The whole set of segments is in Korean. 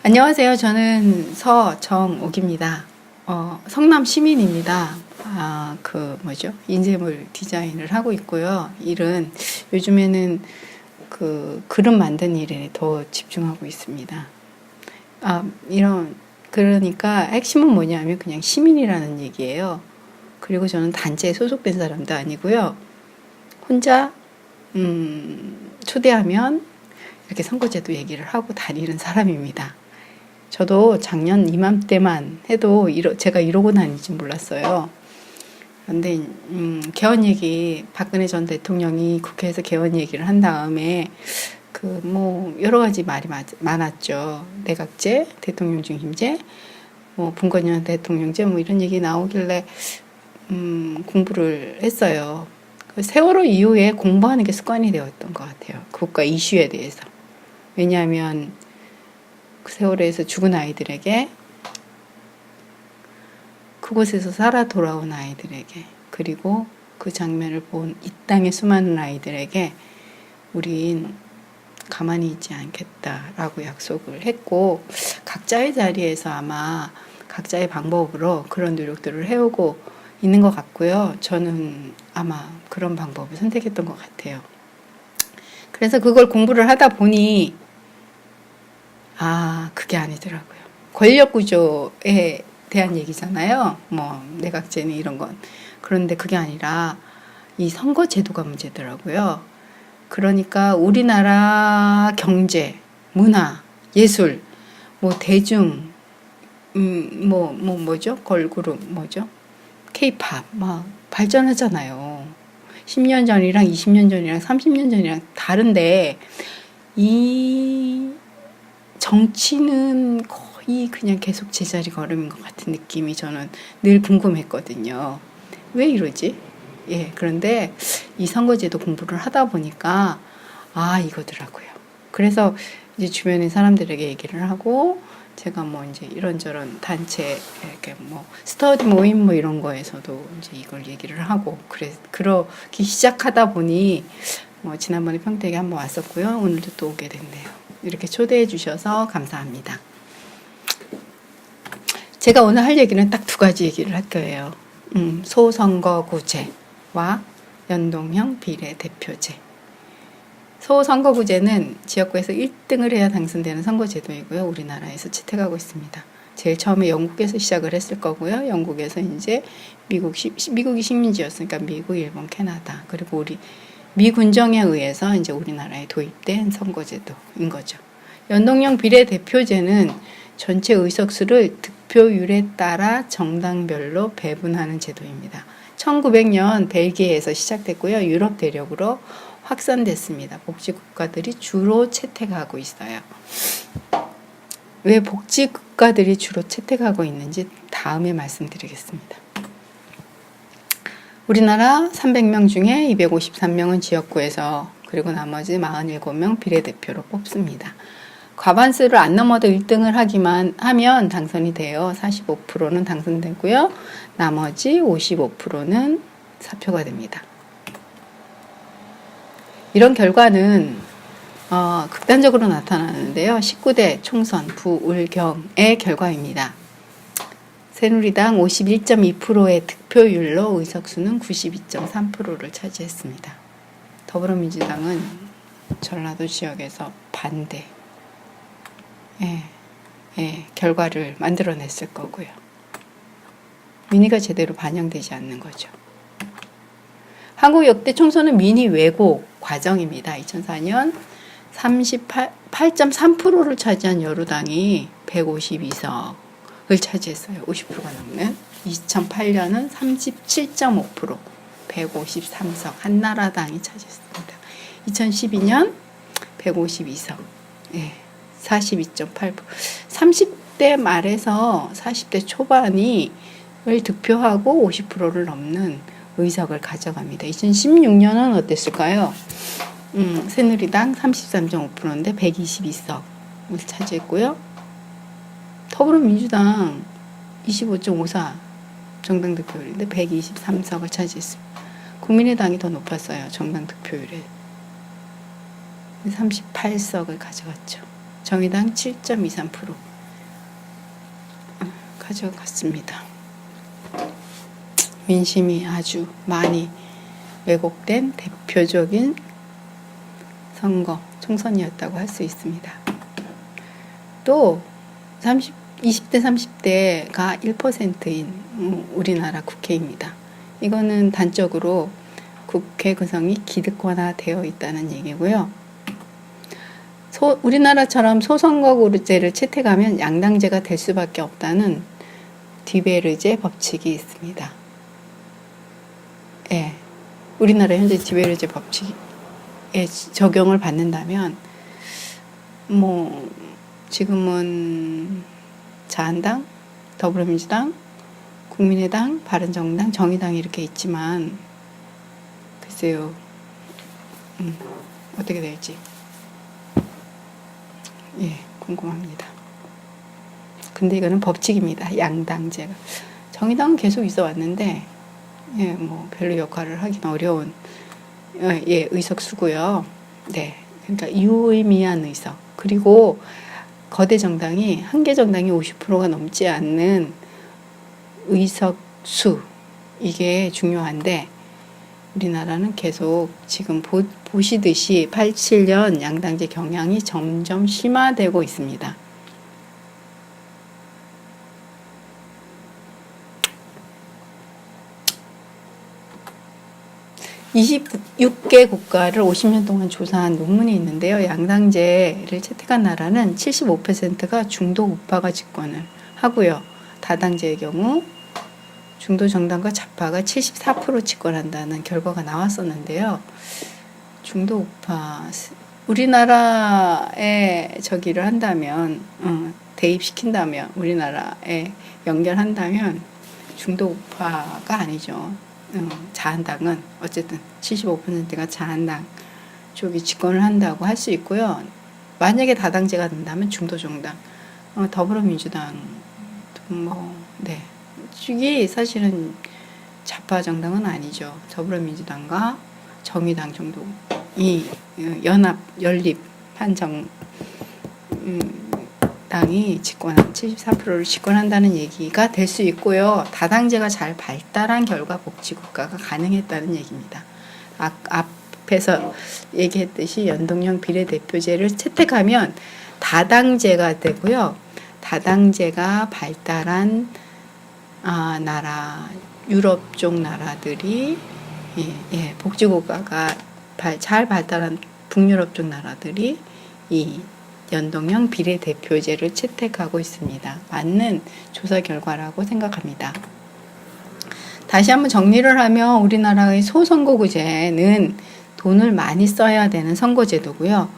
안녕하세요. 저는 서정옥입니다. 성남 시민입니다. 인쇄물 디자인을 하고 있고요. 일은 요즘에는 그림 만드는 일에 더 집중하고 있습니다. 그러니까 핵심은 뭐냐면 그냥 시민이라는 얘기예요. 그리고 저는 단체에 소속된 사람도 아니고요. 혼자, 초대하면 이렇게 선거제도 얘기를 하고 다니는 사람입니다. 저도 작년 이맘때만 해도 제가 이러고 다니지 몰랐어요. 그런데 개헌 얘기, 박근혜 전 대통령이 국회에서 개헌 얘기를 한 다음에 여러 가지 말이 많았죠. 내각제, 대통령 중심제, 분권형 대통령제 이런 얘기 나오길래 공부를 했어요. 세월호 이후에 공부하는 게 습관이 되었던 것 같아요. 국가 이슈에 대해서. 왜냐하면 세월호에서 죽은 아이들에게, 그곳에서 살아 돌아온 아이들에게, 그리고 그 장면을 본 이 땅의 수많은 아이들에게 우린 가만히 있지 않겠다라고 약속을 했고, 각자의 자리에서 아마 각자의 방법으로 그런 노력들을 해오고 있는 것 같고요. 저는 아마 그런 방법을 선택했던 것 같아요. 그래서 그걸 공부를 하다 보니 그게 아니더라고요. 권력 구조에 대한 얘기잖아요. 내각제는 이런 건. 그런데 그게 아니라 이 선거 제도가 문제더라고요. 그러니까 우리나라 경제, 문화, 예술, 대중, 걸그룹, 케이팝, 발전하잖아요. 10년 전이랑 20년 전이랑 30년 전이랑 다른데, 이 정치는 거의 그냥 계속 제자리 걸음인 것 같은 느낌이 저는 늘 궁금했거든요. 왜 이러지? 그런데 이 선거제도 공부를 하다 보니까 이거더라고요. 그래서 이제 주변의 사람들에게 얘기를 하고, 제가 이제 이런저런 단체, 이렇게 스터디 모임 이런 거에서도 이제 이걸 얘기를 하고, 그러기 시작하다 보니, 지난번에 평택에 한번 왔었고요. 오늘도 또 오게 됐네요. 이렇게 초대해 주셔서 감사합니다. 제가 오늘 할 얘기는 딱 두 가지 얘기를 할 거예요. 소선거구제와 연동형 비례대표제. 소선거구제는 지역구에서 1등을 해야 당선되는 선거제도이고요. 우리나라에서 채택하고 있습니다. 제일 처음에 영국에서 시작을 했을 거고요. 영국에서 이제 미국이 식민지였으니까 미국, 일본, 캐나다, 그리고 미군정에 의해서 이제 우리나라에 도입된 선거제도인 거죠. 연동형 비례대표제는 전체 의석수를 득표율에 따라 정당별로 배분하는 제도입니다. 1900년 벨기에에서 시작됐고요. 유럽 대륙으로 확산됐습니다. 복지국가들이 주로 채택하고 있어요. 왜 복지국가들이 주로 채택하고 있는지 다음에 말씀드리겠습니다. 우리나라 300명 중에 253명은 지역구에서, 그리고 나머지 47명 비례대표로 뽑습니다. 과반수를 안 넘어도 1등을 하면 당선이 돼요. 45%는 당선되고요. 나머지 55%는 사표가 됩니다. 이런 결과는 극단적으로 나타나는데요. 19대 총선 부울경의 결과입니다. 새누리당 51.2%의 득표율로 의석수는 92.3%를 차지했습니다. 더불어민주당은 전라도 지역에서 반대 결과를 만들어냈을 거고요. 민의가 제대로 반영되지 않는 거죠. 한국 역대 총선은 민의 왜곡 과정입니다. 2004년 38.3%를 차지한 여루당이 152석 을 차지했어요. 50%가 넘는. 2008년은 37.5%, 153석 한나라당이 차지했습니다. 2012년 152석, 42.8%. 30대 말에서 40대 초반이 득표하고 50%를 넘는 의석을 가져갑니다. 2016년은 어땠을까요? 새누리당 33.5%인데 122석을 차지했고요. 더불어민주당 25.54 정당 득표율인데 123석을 차지했습니다. 국민의당이 더 높았어요. 정당 득표율에 38석을 가져갔죠. 정의당 7.23%, 가져갔습니다. 민심이 아주 많이 왜곡된 대표적인 선거, 총선이었다고 할 수 있습니다. 또 20대, 30대가 1%인 우리나라 국회입니다. 이거는 단적으로 국회 구성이 기득권화되어 있다는 얘기고요. 우리나라처럼 소선거구제를 채택하면 양당제가 될 수밖에 없다는 디베르제 법칙이 있습니다. 예, 우리나라 현재 디베르제 법칙에 적용을 받는다면 뭐 지금은 자한당, 더불어민주당, 국민의당, 바른정당, 정의당이 이렇게 있지만 글쎄요, 어떻게 될지 궁금합니다. 근데 이거는 법칙입니다. 양당제가. 정의당은 계속 있어 왔는데 뭐 별로 역할을 하긴 어려운 의석수고요. 네, 그러니까 유의미한 의석. 그리고 거대 정당이 한 개 정당이 50%가 넘지 않는 의석수, 이게 중요한데 우리나라는 계속 지금 보시듯이 87년 양당제 경향이 점점 심화되고 있습니다. 26개 국가를 50년 동안 조사한 논문이 있는데요. 양당제를 채택한 나라는 75%가 중도 우파가 집권을 하고요. 다당제의 경우 중도 정당과 좌파가 74% 집권한다는 결과가 나왔었는데요. 중도 우파, 우리나라에 저기를 한다면, 대입시킨다면, 우리나라에 연결한다면 중도 우파가 아니죠. 자한당은 어쨌든 75%가 자한당 쪽이 집권을 한다고 할 수 있고요. 만약에 다당제가 된다면 중도 정당, 더불어민주당, 이게 사실은 좌파 정당은 아니죠. 더불어민주당과 정의당 정도 이 연립 한정 당이 74%를 집권한다는 얘기가 될 수 있고요. 다당제가 잘 발달한 결과 복지국가가 가능했다는 얘기입니다. 앞에서 얘기했듯이 연동형 비례대표제를 채택하면 다당제가 되고요. 다당제가 발달한 나라, 유럽 쪽 나라들이 복지국가가 잘 발달한 북유럽 쪽 나라들이 이 연동형 비례대표제를 채택하고 있습니다. 맞는 조사 결과라고 생각합니다. 다시 한번 정리를 하면 우리나라의 소선거구제는 돈을 많이 써야 되는 선거제도고요.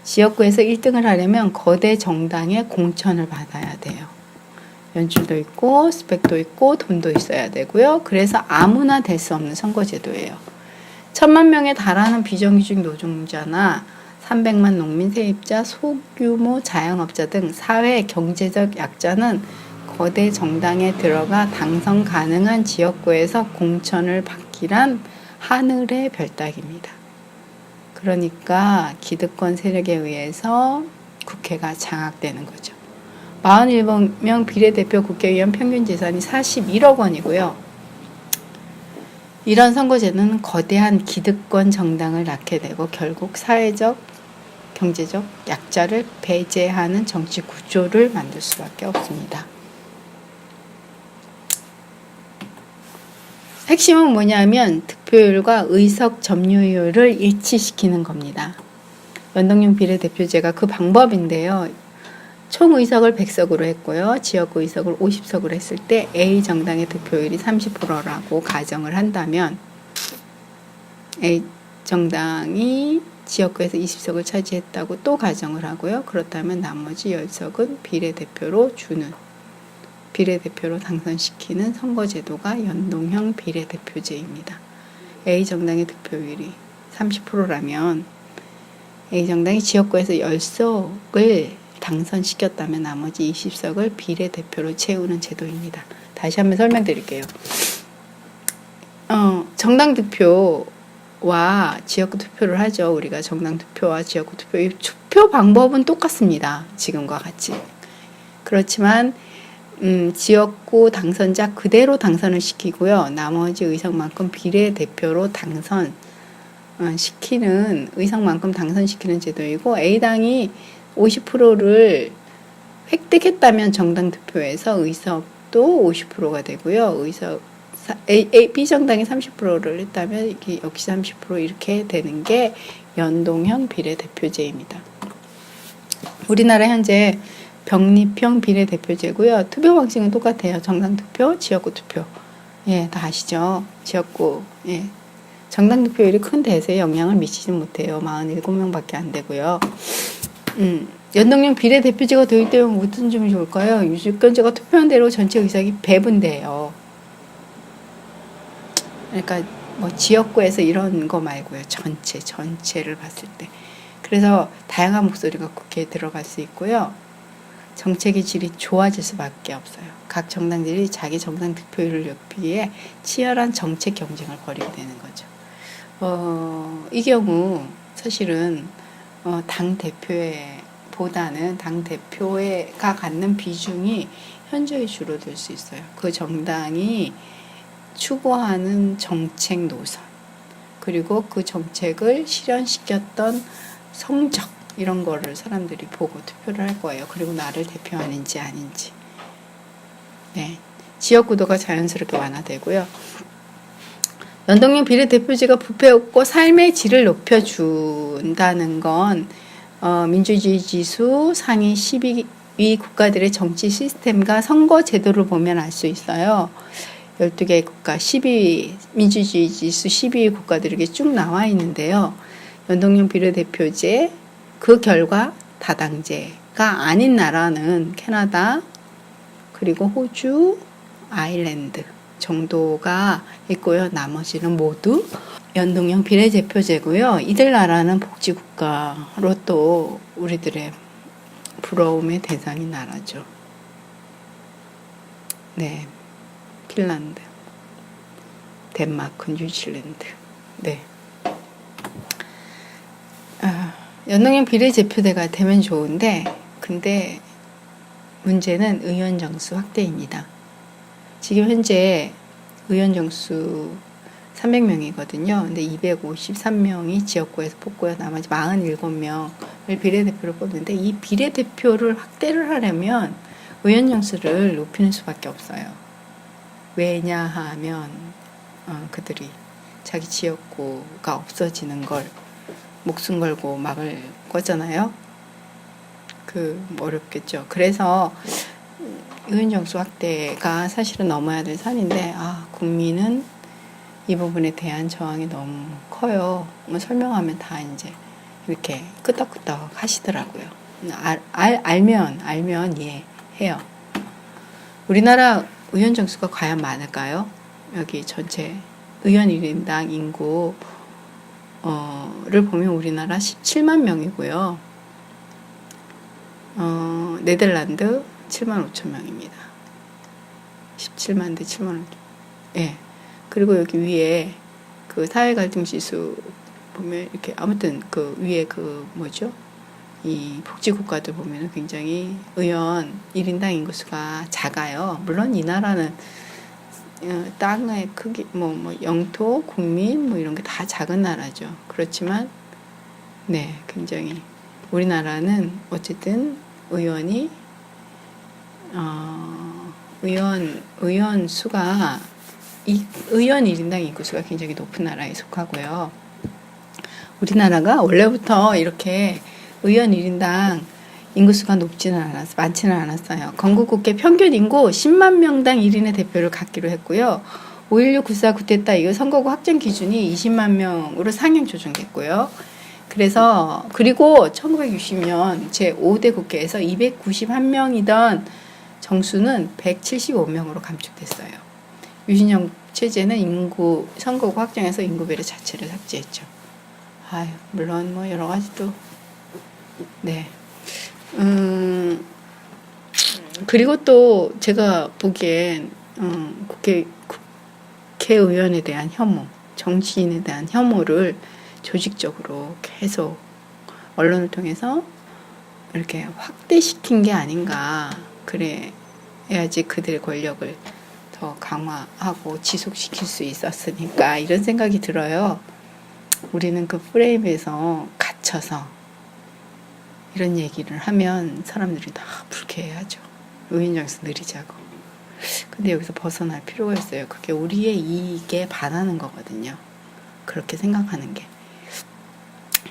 지역구에서 1등을 하려면 거대 정당의 공천을 받아야 돼요. 연줄도 있고 스펙도 있고 돈도 있어야 되고요. 그래서 아무나 될 수 없는 선거제도예요. 1,000만 명에 달하는 비정규직 노동자나 300만 농민 세입자, 소규모 자영업자 등 사회 경제적 약자는 거대 정당에 들어가 당선 가능한 지역구에서 공천을 받기란 하늘의 별따기입니다. 그러니까 기득권 세력에 의해서 국회가 장악되는 거죠. 41명 비례대표 국회의원 평균 재산이 41억 원이고요. 이런 선거제도는 거대한 기득권 정당을 낳게 되고 결국 사회적, 경제적 약자를 배제하는 정치 구조를 만들 수밖에 없습니다. 핵심은 뭐냐면 득표율과 의석 점유율을 일치시키는 겁니다. 연동형 비례대표제가 그 방법인데요. 총 의석을 100석으로 했고요. 지역구 의석을 50석으로 했을 때 A 정당의 득표율이 30%라고 가정을 한다면 A 정당이 지역구에서 20석을 차지했다고 또 가정을 하고요. 그렇다면 나머지 10석은 비례대표로 당선시키는 선거제도가 연동형 비례대표제입니다. A 정당의 득표율이 30%라면 A 정당이 지역구에서 10석을 당선시켰다면 나머지 20석을 비례대표로 채우는 제도입니다. 다시 한번 설명드릴게요. 정당 투표와 지역구 투표를 하죠. 우리가 정당 투표와 지역구 투표, 투표 방법은 똑같습니다. 지금과 같이. 그렇지만 지역구 당선자 그대로 당선을 시키고요. 나머지 의석만큼 비례대표로 당선 시키는 의석만큼 당선시키는 제도이고, A당이 50%를 획득했다면 정당 투표에서 의석도 50%가 되고요. B정당이 30%를 했다면 이게 역시 30% 이렇게 되는 게 연동형 비례대표제입니다. 우리나라 현재 병립형 비례대표제고요. 투표 방식은 똑같아요. 정당 투표, 지역구 투표. 예, 다 아시죠? 지역구. 예. 정당 투표율이 큰 대세에 영향을 미치지 못해요. 47명밖에 안 되고요. 연동형 비례대표제가 도입되면 무슨 점이 좋을까요? 유권자가 투표한 대로 전체 의석이 배분돼요. 그러니까 뭐 지역구에서 이런 거 말고요. 전체를 봤을 때. 그래서 다양한 목소리가 국회에 들어갈 수 있고요. 정책의 질이 좋아질 수밖에 없어요. 각 정당들이 자기 정당 득표율을 높이기 위해 치열한 정책 경쟁을 벌이게 되는 거죠. 이 경우 사실은 당 대표보다는 당 대표가 갖는 비중이 현저히 줄어들 수 있어요. 그 정당이 추구하는 정책 노선, 그리고 그 정책을 실현시켰던 성적, 이런 거를 사람들이 보고 투표를 할 거예요. 그리고 나를 대표하는지 아닌지. 네. 지역구도가 자연스럽게 완화되고요. 연동형 비례대표제가 부패 없고 삶의 질을 높여준다는 건 민주주의 지수 상위 12위 국가들의 정치 시스템과 선거 제도를 보면 알 수 있어요. 12개의 국가 12위, 민주주의 지수 12위 국가들이 이렇게 쭉 나와 있는데요. 연동형 비례대표제, 그 결과 다당제가 아닌 나라는 캐나다, 그리고 호주, 아일랜드 정도가 있고요. 나머지는 모두 연동형 비례대표제고요. 이들 나라는 복지국가로 또 우리들의 부러움의 대상인 나라죠. 네, 핀란드, 덴마크, 뉴질랜드. 네. 연동형 비례대표제가 되면 좋은데, 근데 문제는 의원 정수 확대입니다. 지금 현재 의원 정수 300명이거든요. 근데 253명이 지역구에서 뽑고요. 나머지 47명을 비례대표로 뽑는데, 이 비례대표를 확대를 하려면 의원 정수를 높이는 수밖에 없어요. 왜냐하면 그들이 자기 지역구가 없어지는 걸 목숨 걸고 막을 거잖아요. 어렵겠죠. 그래서 의원 정수 확대가 사실은 넘어야 될 산인데, 국민은 이 부분에 대한 저항이 너무 커요. 설명하면 다 이제 이렇게 끄덕끄덕 하시더라고요. 알면 이해해요. 우리나라 의원 정수가 과연 많을까요? 여기 전체 의원 1인당 인구 를 보면 우리나라 17만 명이고요. 네덜란드 7만 5천 명입니다. 17만 대 7만 5천. 예. 그리고 여기 위에 그 사회 갈등 지수 보면 이렇게 아무튼 그 위에 이 복지 국가들 보면은 굉장히 의원 1인당 인구수가 작아요. 물론 이 나라는 땅의 크기, 영토, 국민, 이런 게 다 작은 나라죠. 그렇지만, 네, 굉장히, 우리나라는 어쨌든 의원 수가, 의원 1인당 인구수가 굉장히 높은 나라에 속하고요. 우리나라가 원래부터 이렇게 의원 1인당 인구수가 많지는 않았어요. 건국국회 평균 인구 10만 명당 1인의 대표를 갖기로 했고요. 5.16 9.4 쿠데타 이후 선거구 확정 기준이 20만 명으로 상향 조정됐고요. 그리고 1960년 제5대 국회에서 291명이던 정수는 175명으로 감축됐어요. 유신형 체제는 선거구 확정해서 인구배려 자체를 삭제했죠. 물론 여러 가지 또, 네. 그리고 또 제가 보기엔 국회의원에 대한 혐오, 정치인에 대한 혐오를 조직적으로 계속 언론을 통해서 이렇게 확대시킨 게 아닌가. 해야지 그들의 권력을 더 강화하고 지속시킬 수 있었으니까 이런 생각이 들어요. 우리는 그 프레임에서 갇혀서 이런 얘기를 하면 사람들이 다 불쾌해하죠. 우연정에서 느리자고. 근데 여기서 벗어날 필요가 있어요. 그게 우리의 이익에 반하는 거거든요. 그렇게 생각하는 게.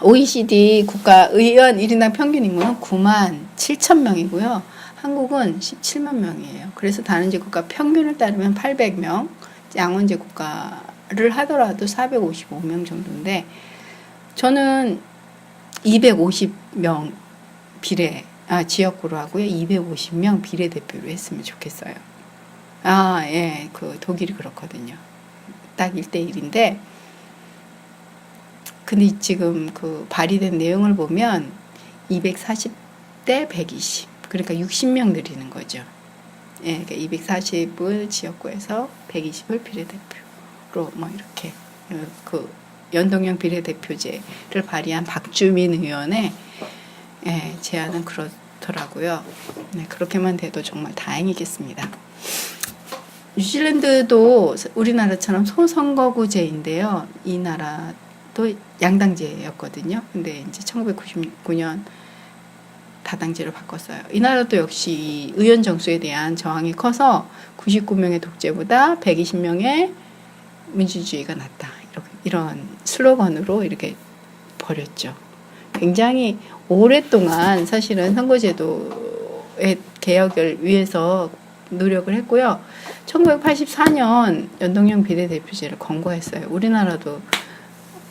OECD 국가 의원 1인당 평균 인구는 9만 7천 명이고요. 한국은 17만 명이에요. 그래서 다른지 국가 평균을 따르면 800명, 양원제 국가를 하더라도 455명 정도인데 저는 250명 지역구로 하고요. 250명 비례대표로 했으면 좋겠어요. 예, 그 독일이 그렇거든요. 딱 1대1인데 근데 지금 그 발의된 내용을 보면 240대 120 그러니까 60명 늘리는 거죠. 예, 그러니까 240을 지역구에서 120을 비례대표로 뭐 이렇게 그 연동형 비례대표제를 발의한 박주민 의원의 제안은 그렇더라고요. 네, 그렇게만 돼도 정말 다행이겠습니다. 뉴질랜드도 우리나라처럼 소선거구제인데요. 이 나라도 양당제였거든요. 근데 이제 1999년 다당제로 바꿨어요. 이 나라도 역시 의원 정수에 대한 저항이 커서 99명의 독재보다 120명의 민주주의가 낫다. 이런 슬로건으로 이렇게 버렸죠. 굉장히 오랫동안 사실은 선거제도의 개혁을 위해서 노력을 했고요. 1984년 연동형 비례대표제를 권고했어요. 우리나라도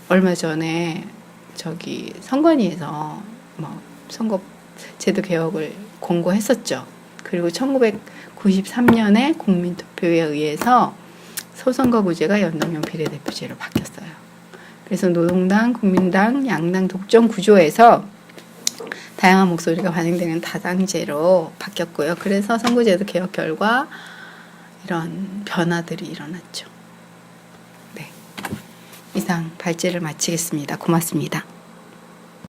얼마 전에 선관위에서 뭐 선거제도 개혁을 권고했었죠. 그리고 1993년에 국민투표에 의해서 소선거구제가 연동형 비례대표제로 바뀌었어요. 그래서 노동당, 국민당, 양당 독점 구조에서 다양한 목소리가 반영되는 다당제로 바뀌었고요. 그래서 선거제도 개혁 결과 이런 변화들이 일어났죠. 네, 이상 발제를 마치겠습니다. 고맙습니다.